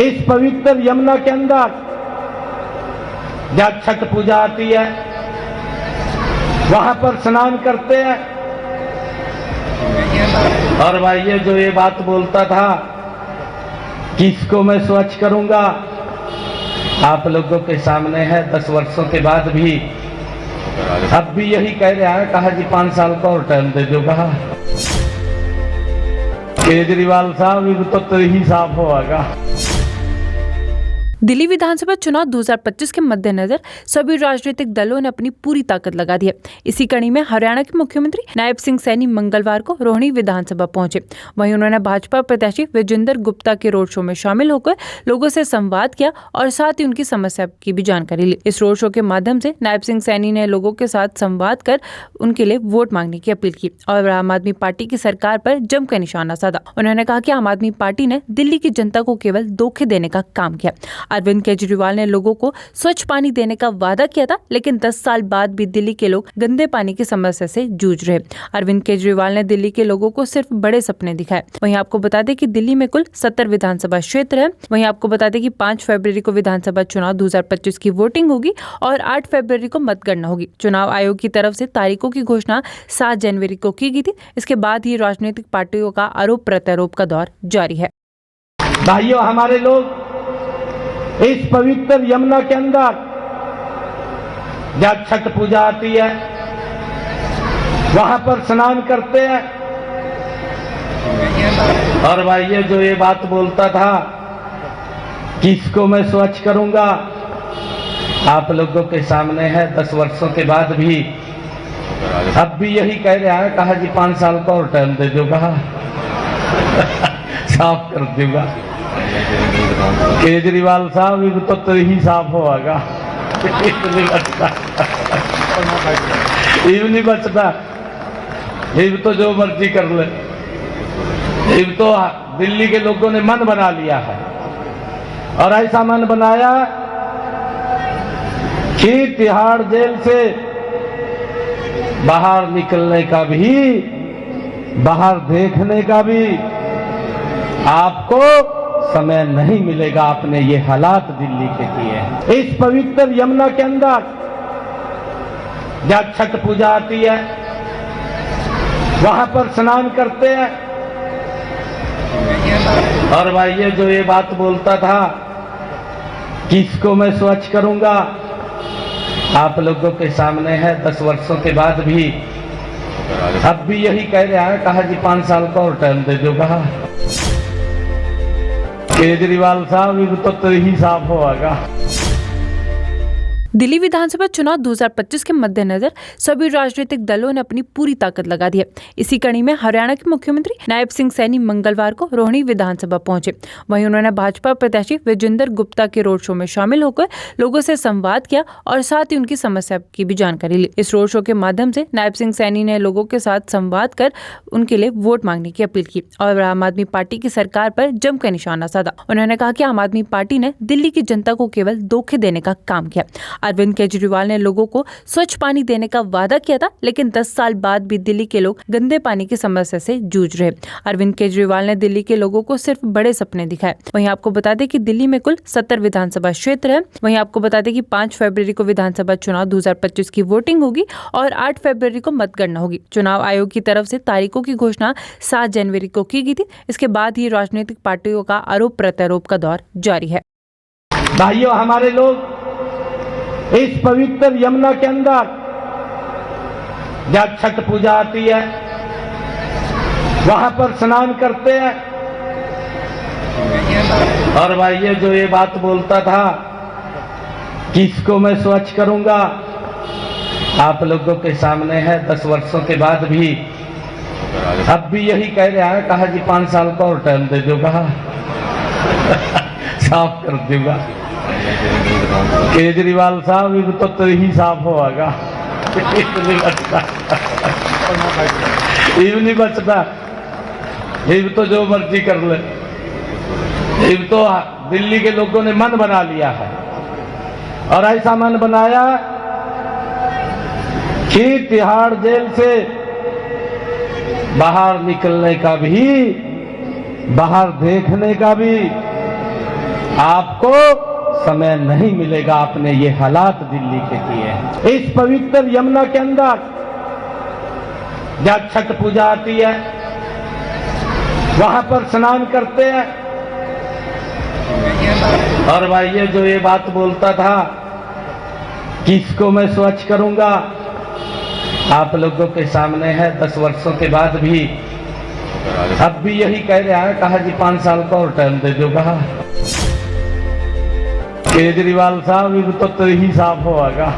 इस पवित्र यमुना के अंदर जब छठ पूजा आती है वहां पर स्नान करते हैं। और भाई ये जो ये बात बोलता था कि इसको मैं स्वच्छ करूंगा, आप लोगों के सामने है 10 वर्षों के बाद भी अब भी यही कह रहा है। कहा जी 5 साल का और टाइम दे दो। कहा केजरीवाल साहब तो ही साफ होगा। दिल्ली विधानसभा चुनाव 2025 के मद्देनजर सभी राजनीतिक दलों ने अपनी पूरी ताकत लगा दी है। इसी कड़ी में हरियाणा के मुख्यमंत्री नायब सिंह सैनी मंगलवार को रोहिणी विधानसभा पहुंचे। वहीं उन्होंने भाजपा प्रत्याशी विजेंद्र गुप्ता के रोड शो में शामिल होकर लोगों से संवाद किया और साथ ही उनकी समस्या की भी जानकारी ली। इस रोड शो के माध्यम से नायब सिंह सैनी ने लोगों के साथ संवाद कर उनके लिए वोट मांगने की अपील की और आम आदमी पार्टी की सरकार पर जमकर निशाना साधा। उन्होंने कहा कि आम आदमी पार्टी ने दिल्ली की जनता को केवल धोखे देने का काम किया। अरविंद केजरीवाल ने लोगों को स्वच्छ पानी देने का वादा किया था, लेकिन 10 साल बाद भी दिल्ली के लोग गंदे पानी की समस्या से जूझ रहे। अरविंद केजरीवाल ने दिल्ली के लोगों को सिर्फ बड़े सपने दिखाए। वहीं आपको बता दें कि दिल्ली में कुल 70 विधानसभा क्षेत्र है। वहीं आपको बता दें कि 5 फरवरी को विधानसभा चुनाव 2025 की वोटिंग होगी और 8 फरवरी को मतगणना होगी। चुनाव आयोग की तरफ से तारीखों की घोषणा 7 जनवरी को की गई थी। इसके बाद ही राजनीतिक पार्टियों का आरोप प्रत्यारोप का दौर जारी है। भाइयों, हमारे लोग इस पवित्र यमुना के अंदर जब छठ पूजा आती है वहां पर स्नान करते हैं। और भाई ये जो ये बात बोलता था कि इसको मैं स्वच्छ करूंगा, आप लोगों के सामने है 10 वर्षों के बाद भी अब भी यही कह रहा है। कहा जी 5 साल का और टाइम दे दो। कहा साफ कर दूंगा। केजरीवाल साहब तो ही साफ होगा। नहीं बचता, ये तो जो मर्जी कर ले। ये तो दिल्ली के लोगों ने मन बना लिया है और ऐसा मन बनाया कि तिहाड़ जेल से बाहर निकलने का भी, बाहर देखने का भी आपको समय नहीं मिलेगा। आपने ये हालात दिल्ली के किए हैं। इस पवित्र यमुना के अंदर जब छठ पूजा आती है वहां पर स्नान करते हैं। और भाई ये जो ये बात बोलता था कि इसको मैं स्वच्छ करूंगा, आप लोगों के सामने है 10 वर्षों के बाद भी अब भी यही कह रहा है। कहा जी 5 साल का और टाइम दे दो। कहा केजरीवाल साहब तो ही साफ होगा। दिल्ली विधानसभा चुनाव 2025 के मद्देनजर सभी राजनीतिक दलों ने अपनी पूरी ताकत लगा दी है। इसी कड़ी में हरियाणा के मुख्यमंत्री नायब सिंह सैनी मंगलवार को रोहिणी विधानसभा पहुंचे। वहीं उन्होंने भाजपा प्रत्याशी विजेंद्र गुप्ता के रोड शो में शामिल होकर लोगों से संवाद किया और साथ ही उनकी समस्या की भी जानकारी ली। इस रोड शो के माध्यम से नायब सिंह सैनी ने लोगों के साथ संवाद कर उनके लिए वोट मांगने की अपील की और आम आदमी पार्टी की सरकार पर जमकर निशाना साधा। उन्होंने कहा कि आम आदमी पार्टी ने दिल्ली की जनता को केवल धोखे देने का काम किया। अरविंद केजरीवाल ने लोगों को स्वच्छ पानी देने का वादा किया था, लेकिन 10 साल बाद भी दिल्ली के लोग गंदे पानी की समस्या से जूझ रहे। अरविंद केजरीवाल ने दिल्ली के लोगों को सिर्फ बड़े सपने दिखाए। वहीं आपको बता दें कि दिल्ली में कुल 70 विधानसभा क्षेत्र है। वहीं आपको बता दें कि 5 फरवरी को विधानसभा चुनाव 2025 की वोटिंग होगी और 8 फरवरी को मतगणना होगी। चुनाव आयोग की तरफ से तारीखों की घोषणा 7 जनवरी को की गई थी। इसके बाद ही राजनीतिक पार्टियों का आरोप प्रत्यारोप का दौर जारी है। भाइयों, हमारे लोग इस पवित्र यमुना के अंदर जब छठ पूजा आती है वहां पर स्नान करते हैं। और भाई ये जो ये बात बोलता था कि इसको मैं स्वच्छ करूंगा, आप लोगों के सामने है 10 वर्षों के बाद भी अब भी यही कह रहा है। कहा जी 5 साल का और टाइम दे दो। कहा साफ कर दूंगा। केजरीवाल साहब तो ही साफ होगा। नहीं बचता, ये तो जो मर्जी कर ले। ये तो दिल्ली के लोगों ने मन बना लिया है और ऐसा मन बनाया कि तिहाड़ जेल से बाहर निकलने का भी, बाहर देखने का भी आपको समय नहीं मिलेगा। आपने ये हालात दिल्ली के किए हैं। इस पवित्र यमुना के अंदर जब छठ पूजा आती है वहां पर स्नान करते हैं। और भाई ये जो ये बात बोलता था किसको मैं स्वच्छ करूंगा, आप लोगों के सामने है। 10 वर्षों के बाद भी अब भी यही कह रहा है। कहा जी 5 साल का और टाइम दे दो। कहा केजरीवाल साहब तो ही साफ होगा।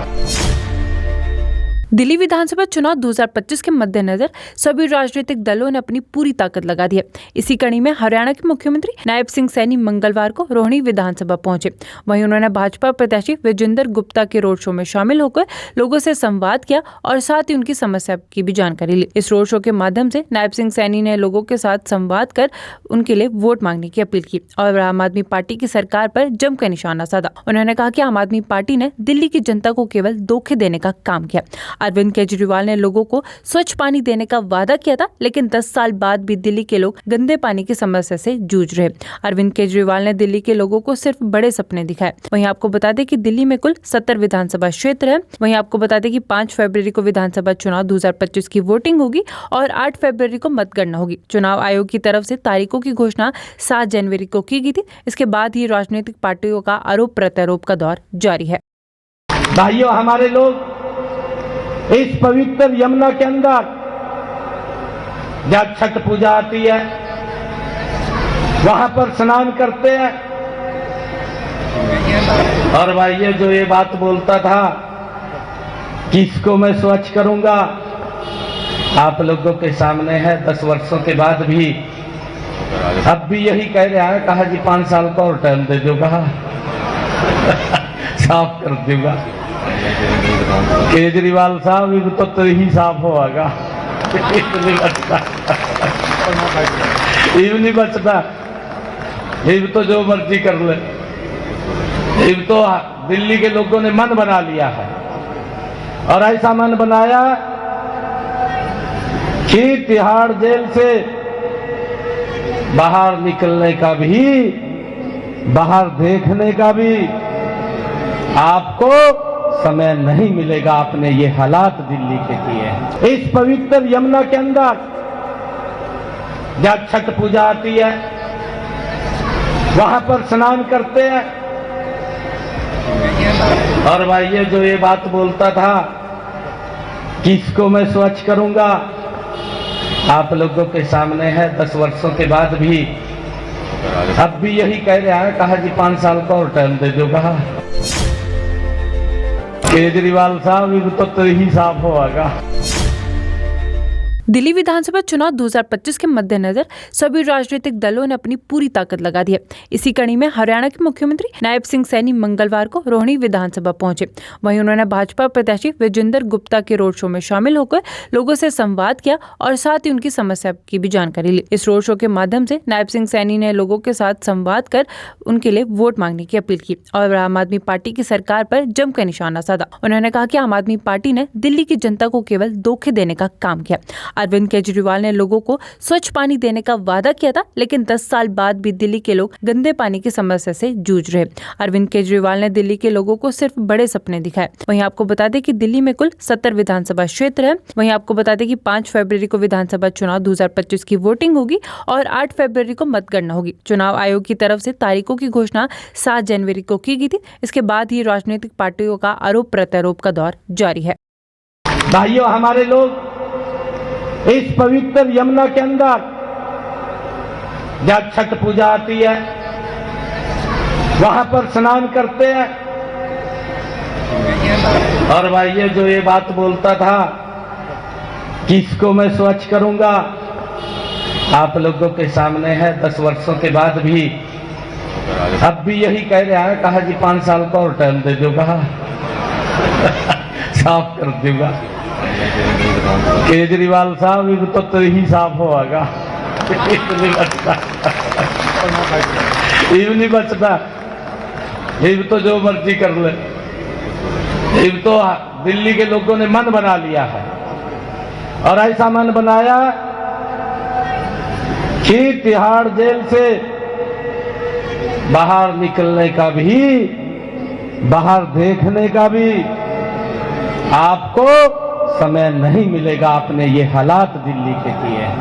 दिल्ली विधानसभा चुनाव 2025 के मद्देनजर सभी राजनीतिक दलों ने अपनी पूरी ताकत लगा दी है। इसी कड़ी में हरियाणा के मुख्यमंत्री नायब सिंह सैनी मंगलवार को रोहिणी विधानसभा पहुंचे। वहीं उन्होंने भाजपा प्रत्याशी विजेंद्र गुप्ता के रोड शो में शामिल होकर लोगों से संवाद किया और साथ ही उनकी समस्या की भी जानकारी ली। इस रोड शो के माध्यम से नायब सिंह सैनी ने लोगों के साथ संवाद कर उनके लिए वोट मांगने की अपील की और आम आदमी पार्टी की सरकार पर जमकर निशाना साधा। उन्होंने कहा कि आम आदमी पार्टी ने दिल्ली की जनता को केवल धोखे देने का काम किया। अरविंद केजरीवाल ने लोगों को स्वच्छ पानी देने का वादा किया था, लेकिन 10 साल बाद भी दिल्ली के लोग गंदे पानी की समस्या से जूझ रहे। अरविंद केजरीवाल ने दिल्ली के लोगों को सिर्फ बड़े सपने दिखाए। वहीं आपको बता दें कि दिल्ली में कुल 70 विधानसभा क्षेत्र है। वहीं आपको बता दें कि 5 फरवरी को विधानसभा चुनाव 2025 की वोटिंग होगी और 8 फरवरी को मतगणना होगी। चुनाव आयोग की तरफ से तारीखों की घोषणा 7 जनवरी को की गई थी। इसके बाद ही राजनीतिक पार्टियों का आरोप प्रत्यारोप का दौर जारी है। भाइयों, हमारे लोग इस पवित्र यमुना के अंदर जब छठ पूजा आती है वहां पर स्नान करते हैं। और भाई ये जो ये बात बोलता था किसको मैं स्वच्छ करूंगा, आप लोगों के सामने है। 10 वर्षों के बाद भी अब भी यही कह रहा है। कहा जी 5 साल का और टाइम दे दो। कहा साफ कर दूंगा। केजरीवाल साहब तो ही साफ होगा। नहीं बचता, ये तो जो मर्जी कर ले। ये तो दिल्ली के लोगों ने मन बना लिया है और ऐसा मन बनाया कि तिहाड़ जेल से बाहर निकलने का भी, बाहर देखने का भी आपको समय नहीं मिलेगा। आपने ये हालात दिल्ली के किए हैं। इस पवित्र यमुना के अंदर जब छठ पूजा आती है वहां पर स्नान करते हैं। और भाई ये जो ये बात बोलता था किसको मैं स्वच्छ करूंगा, आप लोगों के सामने है। 10 वर्षों के बाद भी अब भी यही कह रहा है। कहा जी 5 साल का और टाइम दे दो। कहा केजरीवाल साहब तो ही साफ होगा। दिल्ली विधानसभा चुनाव 2025 के मद्देनजर सभी राजनीतिक दलों ने अपनी पूरी ताकत लगा दी है। इसी कड़ी में हरियाणा के मुख्यमंत्री नायब सिंह सैनी मंगलवार को रोहिणी विधानसभा पहुंचे। वहीं उन्होंने भाजपा प्रत्याशी विजेंद्र गुप्ता के रोड शो में शामिल होकर लोगों से संवाद किया और साथ ही उनकी समस्या की भी जानकारी ली। इस रोड शो के माध्यम से नायब सिंह सैनी ने लोगों के साथ संवाद कर उनके लिए वोट मांगने की अपील की और आम आदमी पार्टी की सरकार पर जमकर निशाना साधा। उन्होंने कहा कि आम आदमी पार्टी ने दिल्ली की जनता को केवल धोखे देने का काम किया। अरविंद केजरीवाल ने लोगों को स्वच्छ पानी देने का वादा किया था, लेकिन 10 साल बाद भी दिल्ली के लोग गंदे पानी की समस्या से जूझ रहे। अरविंद केजरीवाल ने दिल्ली के लोगों को सिर्फ बड़े सपने दिखाए। वहीं आपको बता दें कि दिल्ली में कुल 70 विधानसभा क्षेत्र है। वहीं आपको बता दें कि 5 फरवरी को विधानसभा चुनाव 2025 की वोटिंग होगी और 8 फरवरी को मतगणना होगी। चुनाव आयोग की तरफ से तारीखों की घोषणा 7 जनवरी को की गई थी। इसके बाद ही राजनीतिक पार्टियों का आरोप प्रत्यारोप का दौर जारी है। भाइयों, हमारे लोग इस पवित्र यमुना के अंदर जब छठ पूजा आती है वहां पर स्नान करते हैं। और भाई ये जो ये बात बोलता था किसको मैं स्वच्छ करूंगा, आप लोगों के सामने है। 10 वर्षों के बाद भी अब भी यही कह रहा है। कहा जी 5 साल का और टाइम दे दो। कहा साफ कर दूंगा। केजरीवाल साहब तो ही साफ होगा। नहीं बचता, ये तो जो मर्जी कर ले। ये तो दिल्ली के लोगों ने मन बना लिया है और ऐसा मन बनाया कि तिहाड़ जेल से बाहर निकलने का भी, बाहर देखने का भी आपको समय नहीं मिलेगा। आपने ये हालात दिल्ली के किए हैं।